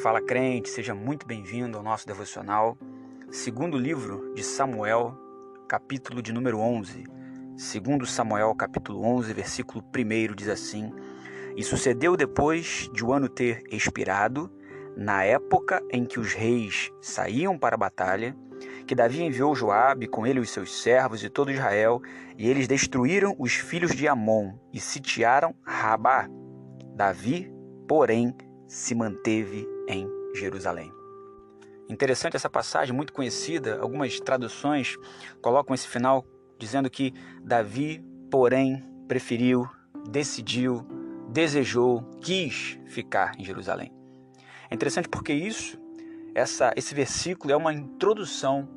Fala crente, seja muito bem-vindo ao nosso devocional. Segundo livro de Samuel, capítulo de número 11. Segundo Samuel, capítulo 11, versículo 1 diz assim: E sucedeu depois de o ano ter expirado, na época em que os reis saíam para a batalha, que Davi enviou Joabe, com ele os seus servos e todo Israel, e eles destruíram os filhos de Amon e sitiaram Rabá. Davi, porém, se manteve em Jerusalém. Interessante essa passagem, muito conhecida. Algumas traduções colocam esse final dizendo que Davi, porém, preferiu, decidiu, desejou, quis ficar em Jerusalém. É interessante porque esse versículo é uma introdução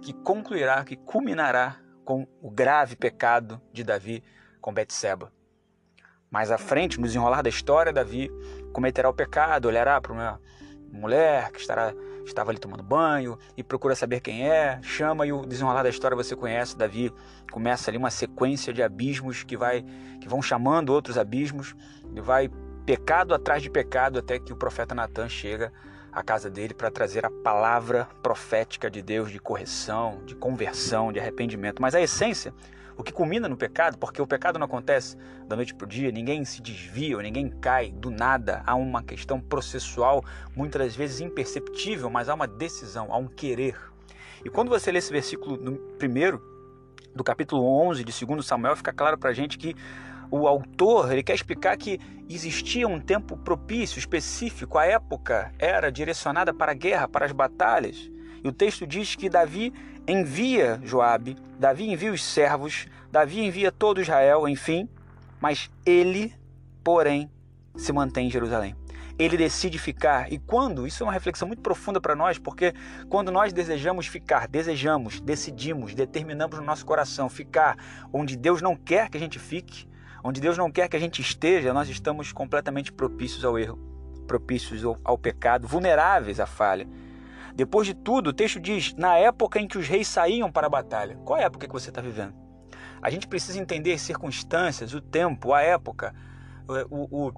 que concluirá, que culminará com o grave pecado de Davi com Betseba. Mais à frente, no desenrolar da história, Davi cometerá o pecado, olhará para uma mulher que estava ali tomando banho e procura saber quem é, chama, e o desenrolar da história você conhece. Davi começa ali uma sequência de abismos que vão chamando outros abismos, e vai pecado atrás de pecado até que o profeta Natan chega à casa dele para trazer a palavra profética de Deus de correção, de conversão, de arrependimento. Mas a essência, o que culmina no pecado, porque o pecado não acontece da noite para o dia, ninguém se desvia, ninguém cai do nada, há uma questão processual, muitas das vezes imperceptível, mas há uma decisão, há um querer. E quando você lê esse versículo primeiro do capítulo 11 de 2 Samuel, fica claro para a gente que o autor ele quer explicar que existia um tempo propício, específico, a época era direcionada para a guerra, para as batalhas. E o texto diz que Davi envia Joabe, Davi envia os servos, Davi envia todo Israel, enfim, mas ele, porém, se mantém em Jerusalém. Ele decide ficar. E quando? Isso é uma reflexão muito profunda para nós, porque quando nós desejamos ficar, decidimos, determinamos no nosso coração ficar onde Deus não quer que a gente fique, onde Deus não quer que a gente esteja, nós estamos completamente propícios ao erro, propícios ao pecado, vulneráveis à falha. Depois de tudo, o texto diz, na época em que os reis saíam para a batalha. Qual é a época que você está vivendo? A gente precisa entender as circunstâncias, o tempo, a época, o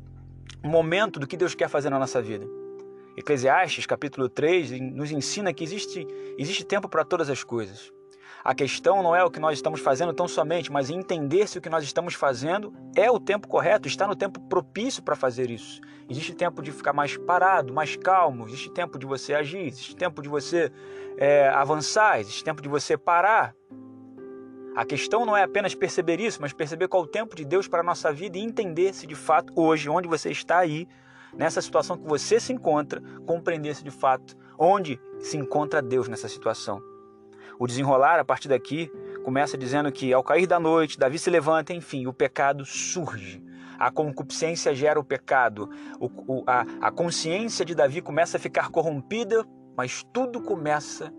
momento do que Deus quer fazer na nossa vida. Eclesiastes, capítulo 3, nos ensina que existe tempo para todas as coisas. A questão não é o que nós estamos fazendo tão somente, mas entender se o que nós estamos fazendo é o tempo correto, está no tempo propício para fazer isso. Existe tempo de ficar mais parado, mais calmo, existe tempo de você agir, existe tempo de você avançar, existe tempo de você parar. A questão não é apenas perceber isso, mas perceber qual é o tempo de Deus para a nossa vida e entender se de fato hoje, onde você está aí, nessa situação que você se encontra, compreender se de fato onde se encontra Deus nessa situação. O desenrolar, a partir daqui, começa dizendo que ao cair da noite, Davi se levanta, enfim, o pecado surge. A concupiscência gera o pecado. A consciência de Davi começa a ficar corrompida, mas tudo começa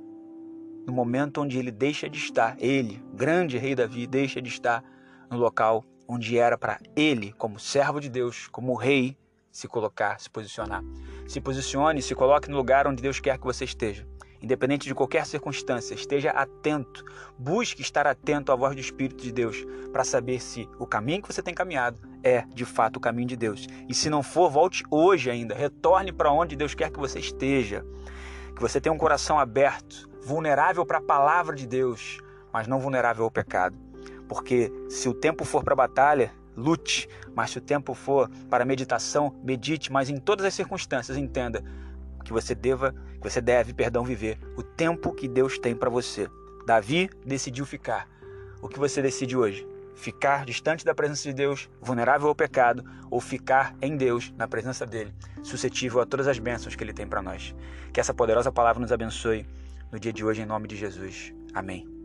no momento onde ele deixa de estar. Ele, grande rei Davi, deixa de estar no local onde era para ele, como servo de Deus, como rei, se colocar, se posicionar. Se posicione, se coloque no lugar onde Deus quer que você esteja. Independente de qualquer circunstância, esteja atento, busque estar atento à voz do Espírito de Deus para saber se o caminho que você tem caminhado é de fato o caminho de Deus. E se não for, volte hoje ainda, retorne para onde Deus quer que você esteja, que você tenha um coração aberto, vulnerável para a palavra de Deus, mas não vulnerável ao pecado. Porque se o tempo for para a batalha, lute, mas se o tempo for para a meditação, medite, mas em todas as circunstâncias entenda que você deve viver o tempo que Deus tem para você. Davi decidiu ficar. O que você decide hoje? Ficar distante da presença de Deus, vulnerável ao pecado, ou ficar em Deus, na presença dele, suscetível a todas as bênçãos que ele tem para nós. Que essa poderosa palavra nos abençoe no dia de hoje, em nome de Jesus. Amém.